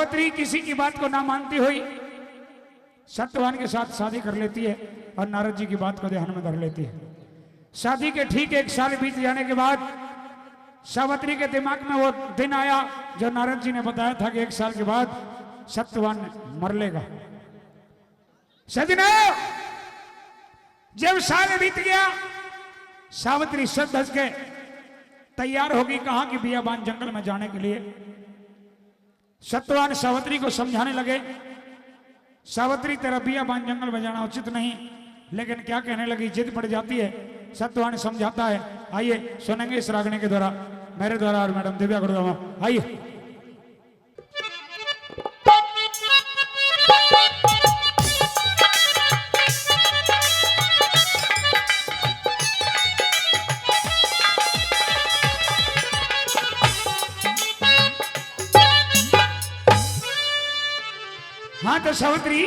सावित्री किसी की बात को ना मानती हुई सत्यवान के साथ शादी कर लेती है और नारद जी की बात को ध्यान में धर लेती है। शादी के ठीक 1 साल बीत जाने के बाद सावित्री के दिमाग में वो दिन आया जो नारद जी ने बताया था कि 1 साल के बाद सत्यवान मर लेगा। सजना जब साल बीत गया सावित्री सब धस के तैयार होगी कहा कि बियाबान जंगल में जाने के लिए। सत्यवान सावित्री को समझाने लगे, सावित्री तेरा बियाबान जंगल में जाना उचित नहीं, लेकिन क्या कहने लगी, जिद पड़ जाती है। सत्यवान समझाता है। आइए सुनेंगे इस रागने के द्वारा, मेरे द्वारा और मैडम दिव्या गुरुदामा। आइए। हाँ तो सावित्री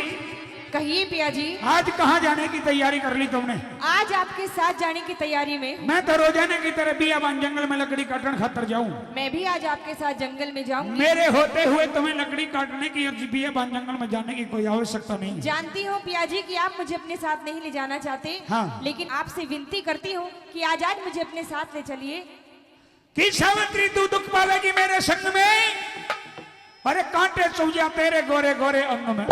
कहिए पिया जी। आज कहाँ जाने की तैयारी कर ली तुमने? आज आपके साथ जाने की तैयारी में। मैं तो रोजाना की तरह बियाबान जंगल में लकड़ी काटने खातर जाऊं। मैं भी आज आपके साथ जंगल में जाऊंगी। मेरे होते हुए तुम्हें लकड़ी काटने की और बियाबान जंगल में जाने की कोई आवश्यकता नहीं। जानती हूँ पिया जी कि आप मुझे अपने साथ नहीं ले जाना चाहते। हाँ। लेकिन आपसे विनती करती हूँ कि आज मुझे अपने साथ ले चलिए। कि सावित्री तू दुख पालेगी मेरे संग में, अरे कांटे चुभा तेरे गोरे गोरे अंग में।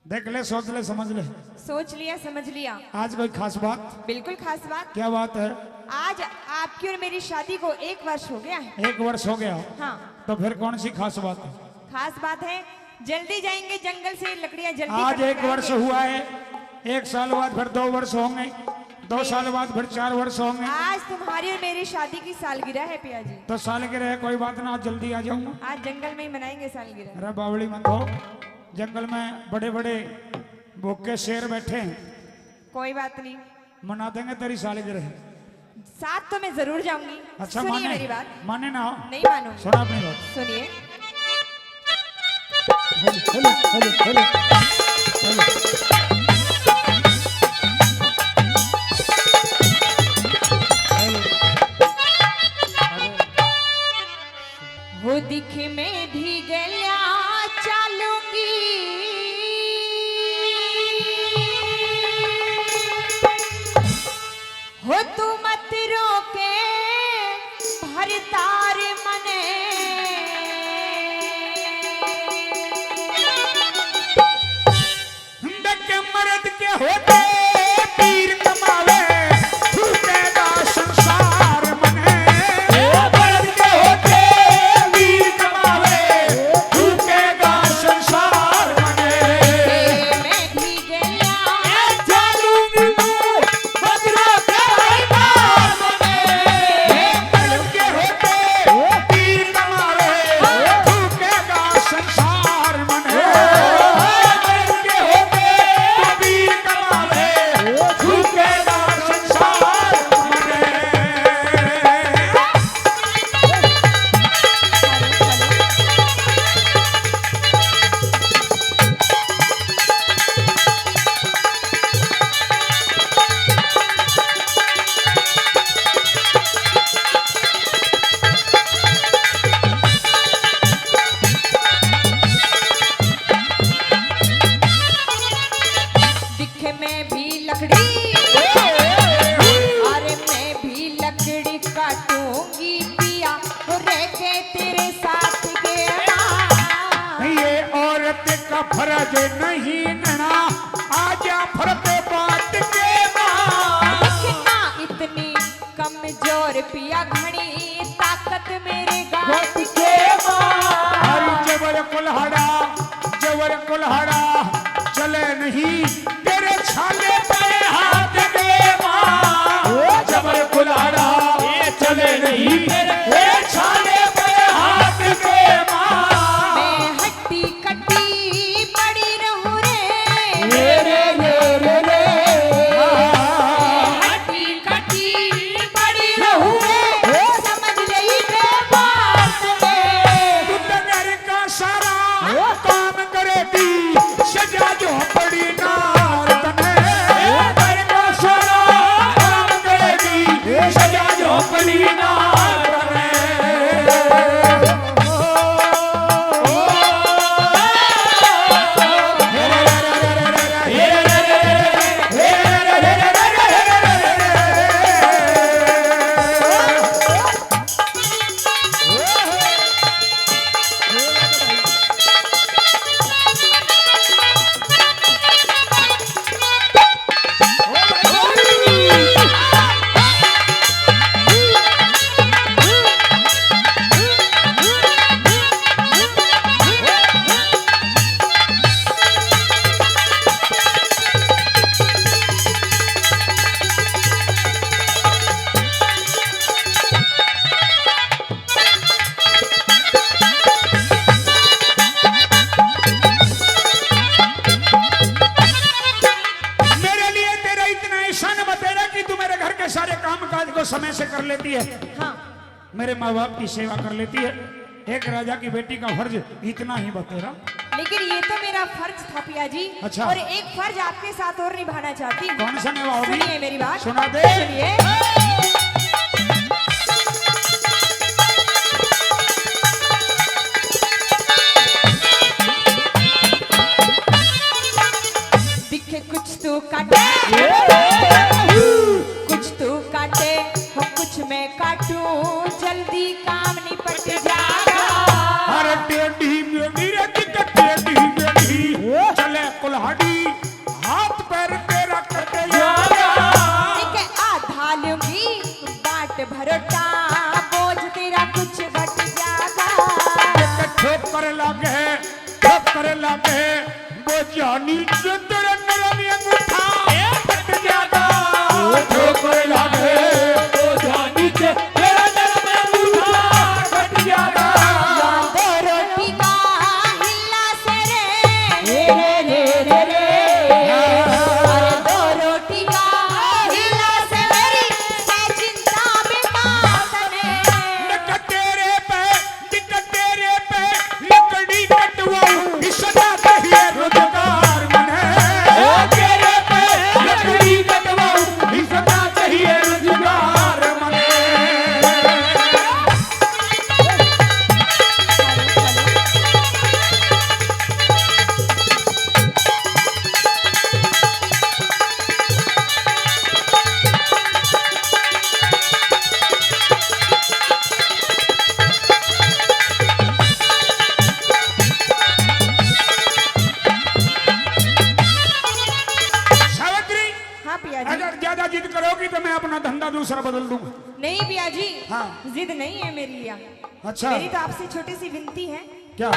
देख ले, सोच ले, समझ ले। सोच लिया, समझ लिया। आज कोई खास बात? बिल्कुल खास बात। क्या बात है? आज आपकी और मेरी शादी को 1 वर्ष हो गया है। 1 वर्ष हो गया? हाँ। तो फिर कौन सी खास बात है? खास बात है, जल्दी जाएंगे जंगल से लकड़ियां जल्दी। आज 1 वर्ष हुआ है, 1 साल बाद फिर 2 वर्ष होंगे, 2 साल बाद फिर 4 वर्ष होंगे। आज तुम्हारी और मेरी शादी की सालगिरह है पिया जी। तो सालगिरह है, कोई बात ना, आज जल्दी आ जाऊंगा। आज जंगल में ही मनाएंगे सालगिरह। अरे बावड़ी मत हो, जंगल में बड़े बड़े भूखे शेर बैठे हैं। कोई बात नहीं, मना देंगे तेरी सालगिरह। साथ तो मैं जरूर जाऊंगी। अच्छा सुनिए माने? मेरी बात। माने ना? नहीं मानूंगी। सुना अपनी बात। सुनिए। Hello hello hello hello. हो दिखे में भी गलिया चालूंगी, हो तू मत रोके भरतार मने। डके मर्द के होते पीर कमावे, छूटेगा संसार मने। मर्द के होते पीर कमावे, छूटेगा संसार मने। मैं भी गलिया चालूंगी मैं बदरो के भरतार मने। मर्द के होते पीर कमावे, छूटेगा संसार मने। दिखे में भी लकड़ी, अरे मैं भी लकड़ी काटूंगी पिया, रह के तेरे साथ गया। ये औरत का फर्ज नहीं नना, आजा फरते बात के मां। दिखना इतनी कमजोर पिया, घड़ी ताकत मेरे गात के हरी जबर कुल्हाड़ा, जबर कुल्हाड़ा चले नहीं तेरे छाले पे हाथ के मां। जबर कुल्हाड़ा चले नहीं तेरे छाले पे हाथ के मां। मैं हट्टी कट्टी पड़ी रहूं रे, रे रे रे रे। हट्टी कट्टी पड़ी रहूं रे, समझ गई मैं बात में। तू नगर का सारा काम करेगी, सजा जो पड़ी नार। लेती है, हाँ मेरे माँ बाप की सेवा कर लेती है। एक राजा की बेटी का फर्ज इतना ही बतेरा। लेकिन ये तो मेरा फर्ज था पिया जी। अच्छा। और एक फर्ज आपके साथ और निभाना चाहती हूँ। कौन सा निभाओगी? सुनिए मेरी बात। सुना दे। सुनिए। दिखे कुछ तो काटे, कुछ तो काटे हो कुछ मैं काटूं, जल्दी काम निपट जाएगा। अरे टेढ़ी मेढ़ी रे दिक्कत, टेढ़ी मेढ़ी चले कुल्हाड़ी, हाथ पैर तेरा कटे जाएगा। दिखे आधा लूंगी बाट भरोटा, बोझ तेरा कुछ घट जाएगा। ठोक करे लागे, ठोक करे लागे, वो जानी जो तेरा नरम अंगूठा फट जाएगा। ठोक करे लागे, वो जानी जो तेरा नरम अंगूठा फट जाएगा। दो रोटी का हिल्ला से रे, अरे दो रोटी का हिल्ला से मेरी से चिंता बेबात ने। दिक्कत तेरे पे लकड़ी कटवाऊं, इसना कहिए रोजगार मने। तेरे पे लकड़ी कटवाऊं, इसना कहिए रोजगार मने। सावित्री, हाँ पिया जी। अगर ज्यादा जिद करोगी तो मैं अपना धंधा दूसरा बदल दूंगा। नहीं पिया जी, हाँ। जिद नहीं है मेरी लिया। अच्छा। मेरी तो आपसे छोटी सी विनती है। क्या?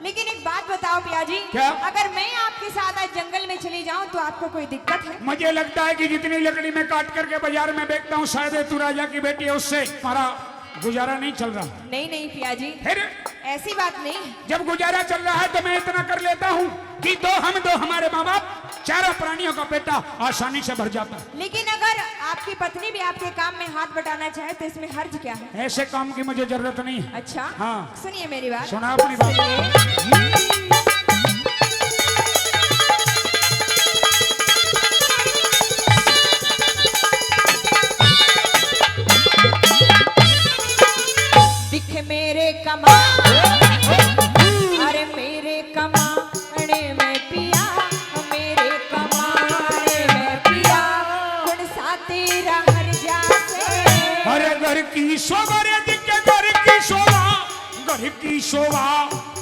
लेकिन एक बात बताओ पिया जी। क्या? अगर मैं आपके साथ आज जंगल में चली जाऊं तो आपको कोई दिक्कत है? मुझे लगता है कि जितनी लकड़ी मैं काट करके बाजार में बेचता हूँ, शायद तू राजा की बेटी है, उससे हमारा गुजारा नहीं चल रहा। नहीं नहीं पिया जी, फिर ऐसी बात नहीं है। जब गुजारा चल रहा है तो मैं इतना कर लेता हूँ कि दो हमारे माँ बाप, चारों प्राणियों का पेटा आसानी से भर जाता है। लेकिन अगर आपकी पत्नी भी आपके काम में हाथ बटाना चाहे तो इसमें हर्ज क्या है? ऐसे काम की मुझे जरूरत नहीं है। अच्छा। हाँ। सुनिए मेरी बात। सुना अपनी बात। सुनिए। दिख मेरे कमा, अरे मेरे कमाने में पिया, मेरे कमाने में पिया, कौन सा तेरा हर जासे। अरे घर की शोभा रे दिखे, घर की शोभा, घर की शोभा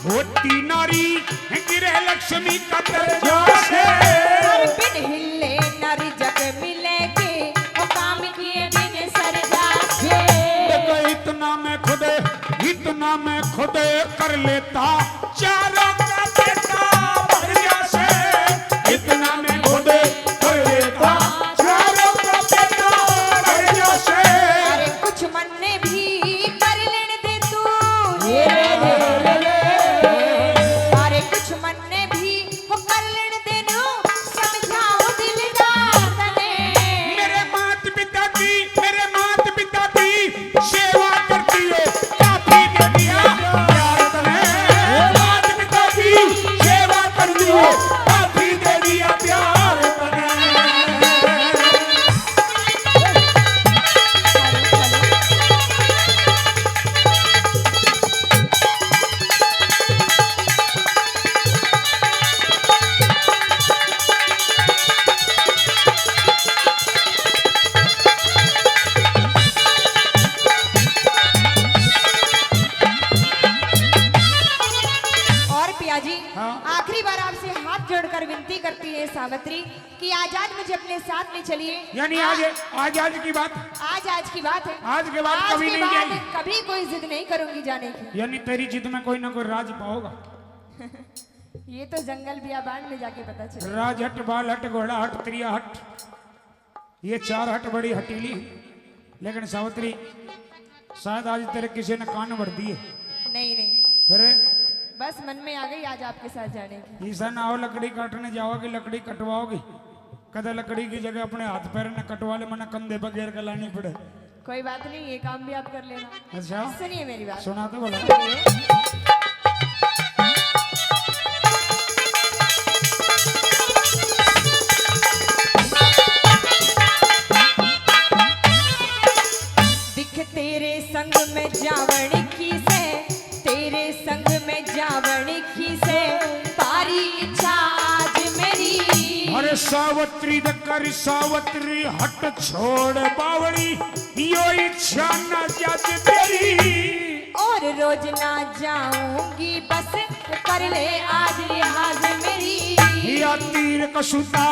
होती नारी, गिरे लक्ष्मी का दर्जा से। हर बिन हिले नारी जग मिलेगी, वो काम किए बिन सर जासे। देखो इतना मैं खुद कर लेता, चारों का बेटा भर जासे। इतना मैं खुद कर लेता, चारों का बेटा भर जासे। अरे कुछ मन ने भी कर लेने दे तू, अरे कुछ मन ने भी वो कर लेने दे नू, समझाओ दिलदार तने। मेरे माता पिता की सेवा करती हो, काफी दे दिया प्यार तने। माता पिता की सेवा करती हो, काफी दे दिया प्यार तने। और पिया जी, हाँ। आखिरी बार आपसे हाथ जोड़कर विनती करती है सावित्री कि आज मुझे अपने साथ में चलिए। यानी आज की बात, आज की बात है। आज के बाद आज कभी के नहीं बाद जाएगी। कभी कोई जिद नहीं करूंगी जाने की। यानी तेरी जिद में कोई ना कोई राज पाओगा। ये तो जंगल बियाबान में जाके पता चले। राज हट, बाल हट, घोड़ा हट, त्रिया हट, ये चार हट बड़ी हटीली। लेकिन सावित्री, शायद आज तेरे किसी ने कान भर दिए। नहीं नहीं, फिर बस मन में आ गई आज आपके साथ जाने की। ऐसा ना हो लकड़ी काटने जाओगी, लकड़ी कटवाओगी, कदा लकड़ी की जगह अपने हाथ पैर न कटवा ले, मना कंधे पर घेर के लानी पड़े। कोई बात नहीं, ये काम भी आप कर लेना। अच्छा सुनिए मेरी बात। सुना तो बोला। दिख तेरे संग में जावण की से, तेरे संग में जावण की से, पारी इच्छा आज मेरी। अरे सावत्री कर सावत्री हट छोड़ बावड़ी, यो इच्छा न जज मेरी। और रोज ना जाऊंगी बस, कर ले आज लिहाज मेरी। या तीर कसोता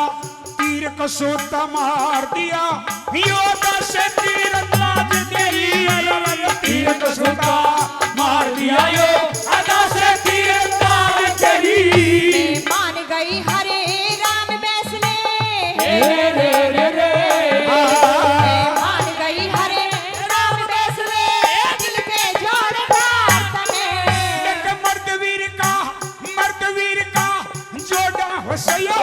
मार दिया, योदा से तीर अंदाज तेरी। तीर कसोता मार दिया, यो अदा से तीर अंदाज तेरी। मैं मान गई हरे राम बैसले, रे रे रे रे मैं मान गई हरे राम बैसले, दिल पे जोड़ प्रार्थने। एक मर्द वीर का जोड़ा हो सयो।